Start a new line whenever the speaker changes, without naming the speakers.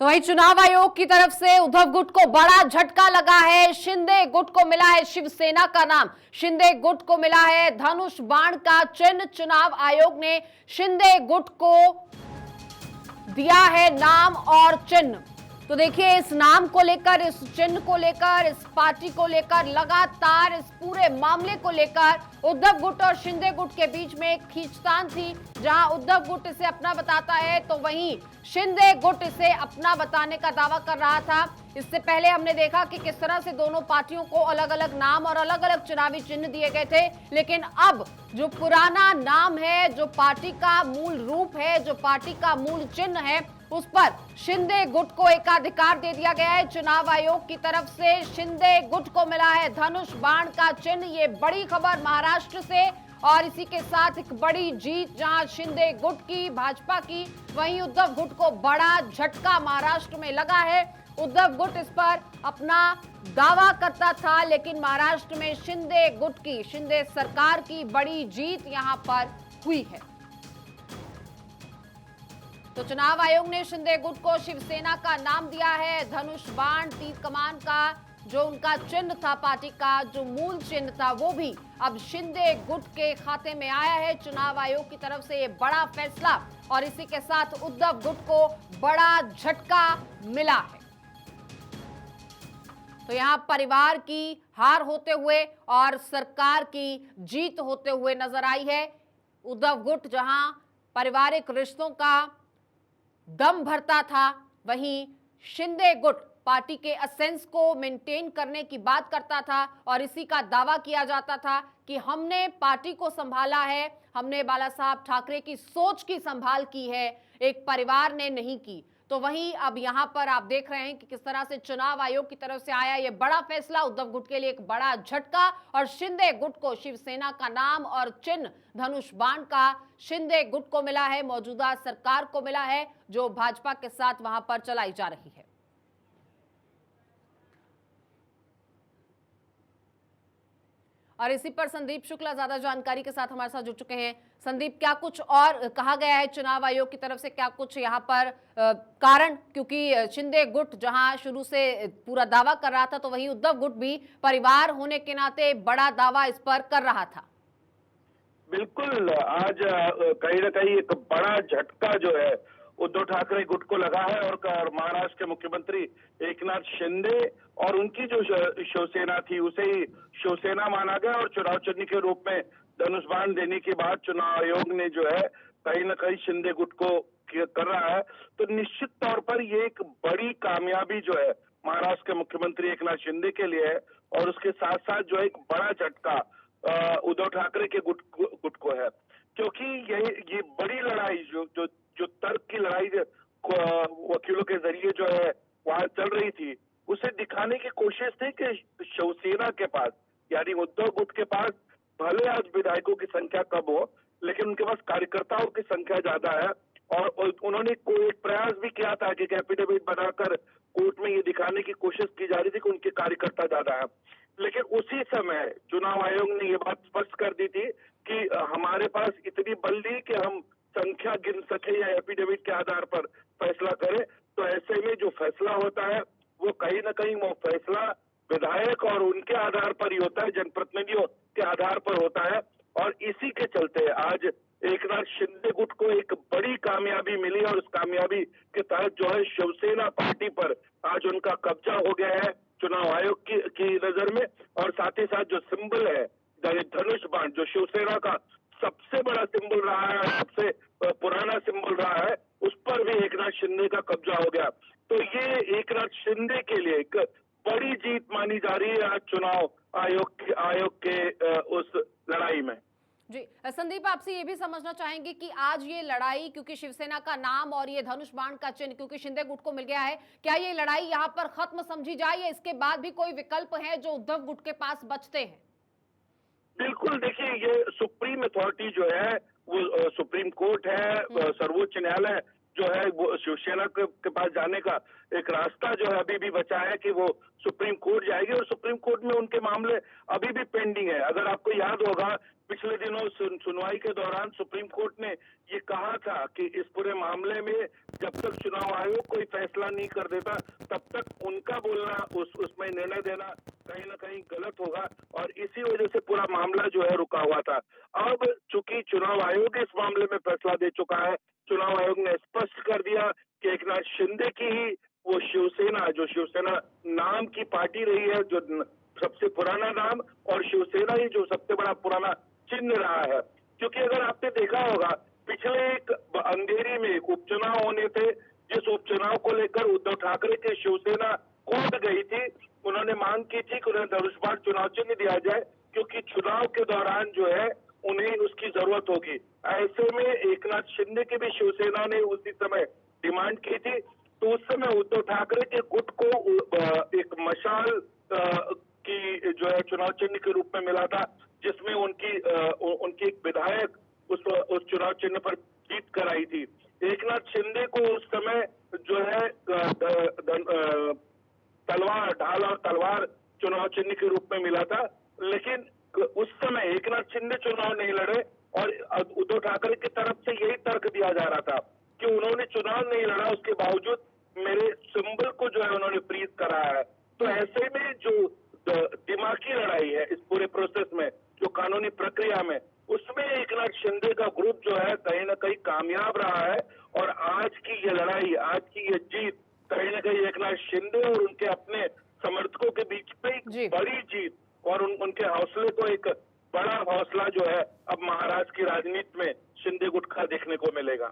तो वहीं चुनाव आयोग की तरफ से उद्धव गुट को बड़ा झटका लगा है। शिंदे गुट को मिला है शिवसेना का नाम, शिंदे गुट को मिला है धनुष बाण का चिन्ह। चुनाव आयोग ने शिंदे गुट को दिया है नाम और चिन्ह। तो देखिए, इस नाम को लेकर, इस चिन्ह को लेकर, इस पार्टी को लेकर लगातार इस पूरे मामले को लेकर उद्धव गुट और शिंदे गुट के बीच में एक खींचतान थी। जहां उद्धव गुट इसे अपना बताता है तो वहीं शिंदे गुट इसे अपना बताने का दावा कर रहा था। इससे पहले हमने देखा कि किस तरह से दोनों पार्टियों को अलग अलग नाम और अलग अलग चुनावी चिन्ह दिए गए थे, लेकिन अब जो पुराना नाम है, जो पार्टी का मूल रूप है, जो पार्टी का मूल चिन्ह है, उस पर शिंदे गुट को एकाधिकार दे दिया गया है। चुनाव आयोग की तरफ से शिंदे गुट को मिला है धनुष बाण का चिन्ह। ये बड़ी खबर महाराष्ट्र से, और इसी के साथ एक बड़ी जीत जहां शिंदे गुट की, भाजपा की, वहीं उद्धव गुट को बड़ा झटका महाराष्ट्र में लगा है। उद्धव गुट इस पर अपना दावा करता था, लेकिन महाराष्ट्र में शिंदे गुट की, शिंदे सरकार की बड़ी जीत यहां पर हुई है। तो चुनाव आयोग ने शिंदे गुट को शिवसेना का नाम दिया है। धनुष बाण, तीर कमान का जो उनका चिन्ह था, पार्टी का जो मूल चिन्ह था, वो भी अब शिंदे गुट के खाते में आया है चुनाव आयोग की तरफ से। ये बड़ा फैसला, और इसी के साथ उद्धव गुट को बड़ा झटका मिला है। तो यहां परिवार की हार होते हुए और सरकार की जीत होते हुए नजर आई है। उद्धव गुट जहां पारिवारिक रिश्तों का दम भरता था, वहीं शिंदे गुट पार्टी के एसेंस को मेंटेन करने की बात करता था, और इसी का दावा किया जाता था कि हमने पार्टी को संभाला है, हमने बाला साहब ठाकरे की सोच की संभाल की है, एक परिवार ने नहीं की। तो वहीं अब यहां पर आप देख रहे हैं कि किस तरह से चुनाव आयोग की तरफ से आया ये बड़ा फैसला। उद्धव गुट के लिए एक बड़ा झटका, और शिंदे गुट को शिवसेना का नाम और चिन्ह धनुष बाण का शिंदे गुट को मिला है, मौजूदा सरकार को मिला है, जो भाजपा के साथ वहां पर चलाई जा रही है। और इसी पर संदीप शुक्ला ज्यादा जानकारी के साथ हमारे साथ जुड़ चुके हैं। संदीप, क्या कुछ और कहा गया है चुनाव आयोग की तरफ से, क्या कुछ यहाँ पर कारण, क्योंकि शिंदे गुट जहां शुरू से पूरा दावा कर रहा था, तो वहीं उद्धव गुट भी परिवार होने के नाते बड़ा दावा इस पर कर रहा था।
बिल्कुल, आज कहीं ना कहीं एक बड़ा झटका जो है उद्धव ठाकरे गुट को लगा है, और महाराष्ट्र के मुख्यमंत्री एकनाथ शिंदे और उनकी जो शिवसेना थी उसे ही शिवसेना माना गया, और चुनाव चिन्ह के रूप में धनुष बाण देने के बाद चुनाव आयोग ने जो है कहीं ना कहीं शिंदे गुट को कर रहा है। तो निश्चित तौर पर ये एक बड़ी कामयाबी जो है महाराष्ट्र के मुख्यमंत्री एकनाथ शिंदे के लिए है, और उसके साथ साथ जो है एक बड़ा झटका उद्धव ठाकरे के गुट को है, क्योंकि ये बड़ी लड़ाई जो तर्क की लड़ाई वकीलों के जरिए जो है वहां चल रही थी, उसे दिखाने की कोशिश थी कि शिवसेना के पास, यानी उद्धव गुट के पास, भले आज विधायकों की संख्या कम हो, लेकिन उनके पास कार्यकर्ताओं की संख्या ज्यादा है। और उन्होंने एक प्रयास भी किया था कि एफिडेविट बनाकर कोर्ट में ये दिखाने की कोशिश की जा रही थी कि उनके कार्यकर्ता ज्यादा है, लेकिन उसी समय चुनाव आयोग ने ये बात स्पष्ट कर दी थी कि हमारे पास इतनी बल नहीं कि हम संख्या गिन सके या एफिडेविट के आधार पर फैसला करें। तो ऐसे में जो फैसला होता है वो कहीं ना कहीं वो फैसला विधायक और उनके आधार पर ही होता है, जनप्रतिनिधियों के आधार पर होता है। और इसी के चलते आज एकनाथ शिंदे गुट को एक बड़ी कामयाबी मिली, और उस कामयाबी के तहत जो है शिवसेना पार्टी पर आज उनका कब्जा हो गया है चुनाव आयोग की नजर में। और साथ ही साथ जो सिंबल है धनुष बाण, जो शिवसेना का सबसे बड़ा सिंबल रहा है, सबसे पुराना सिंबल रहा है, उस पर भी एकनाथ शिंदे का कब्जा हो गया। तो ये एकनाथ शिंदे के लिए एक बड़ी जीत मानी जा रही है आज चुनाव आयोग के उस लड़ाई में।
जी संदीप, आपसे ये भी समझना चाहेंगे कि आज ये लड़ाई, क्योंकि शिवसेना का नाम और ये धनुष बाण का चिन्ह क्योंकि शिंदे गुट को मिल गया है, क्या ये लड़ाई यहाँ पर खत्म समझी जाए, या इसके बाद भी कोई विकल्प है जो उद्धव गुट के पास बचते हैं?
बिल्कुल, देखिए, ये सुप्रीम अथॉरिटी जो है वो सुप्रीम कोर्ट है, सर्वोच्च न्यायालय, जो है वो शिवसेना के पास जाने का एक रास्ता जो है अभी भी बचा है कि वो सुप्रीम कोर्ट जाएगी, और सुप्रीम कोर्ट में उनके मामले अभी भी पेंडिंग है। अगर आपको याद होगा, पिछले दिनों सुनवाई के दौरान सुप्रीम कोर्ट ने ये कहा था कि इस पूरे मामले में जब तक चुनाव आयोग कोई फैसला नहीं कर देता, तब तक उनका बोलना, उसमें निर्णय देना कहीं ना कहीं गलत होगा, और इसी वजह से पूरा मामला जो है रुका हुआ था। अब चूंकि चुनाव आयोग इस मामले में फैसला दे चुका है, चुनाव आयोग ने स्पष्ट कर दिया कि एकनाथ शिंदे की ही वो शिवसेना, जो शिवसेना नाम की पार्टी रही है, जो सबसे पुराना नाम, और शिवसेना ही जो सबसे बड़ा पुराना चिन्ह रहा है। क्योंकि अगर आपने देखा होगा, पिछले एक अंधेरी में एक उपचुनाव होने थे, जिस उपचुनाव को लेकर उद्धव ठाकरे की शिवसेना कोर्ट गई थी। उन्होंने मांग की थी कि उन्हें धनुष्पात चुनाव चिन्ह दिया जाए, क्योंकि चुनाव के दौरान जो है उन्हें उसकी जरूरत होगी। ऐसे में एकनाथ शिंदे की भी शिवसेना ने उसी समय डिमांड की थी। तो उस समय उद्धव ठाकरे के गुट को एक मशाल की जो है चुनाव चिन्ह के रूप में मिला था, जिसमें उनकी एक विधायक उस चुनाव चिन्ह पर जीत कर आई थी। एकनाथ शिंदे को उस समय जो है तलवार, ढाल और तलवार चुनाव चिन्ह के रूप में मिला था, लेकिन उस समय एकनाथ शिंदे चुनाव नहीं लड़े, और उद्धव ठाकरे की तरफ से यही तर्क दिया जा रहा था कि उन्होंने चुनाव नहीं लड़ा, उसके बावजूद मेरे सिंबल को जो है उन्होंने फ्रीज कराया है। तो ऐसे में जो दिमागी लड़ाई है इस पूरे प्रोसेस में, जो कानूनी प्रक्रिया में, उसमें एकनाथ शिंदे का ग्रुप जो है कहीं ना कहीं कामयाब रहा है। और आज की ये लड़ाई, आज की ये जीत कहीं ना कहीं एकनाथ शिंदे और उनके अपने समर्थकों के बीच में एक बड़ी जीत, और उनके हौसले को एक बड़ा हौसला जो है अब महाराष्ट्र की राजनीति में शिंदे गुट का देखने को मिलेगा।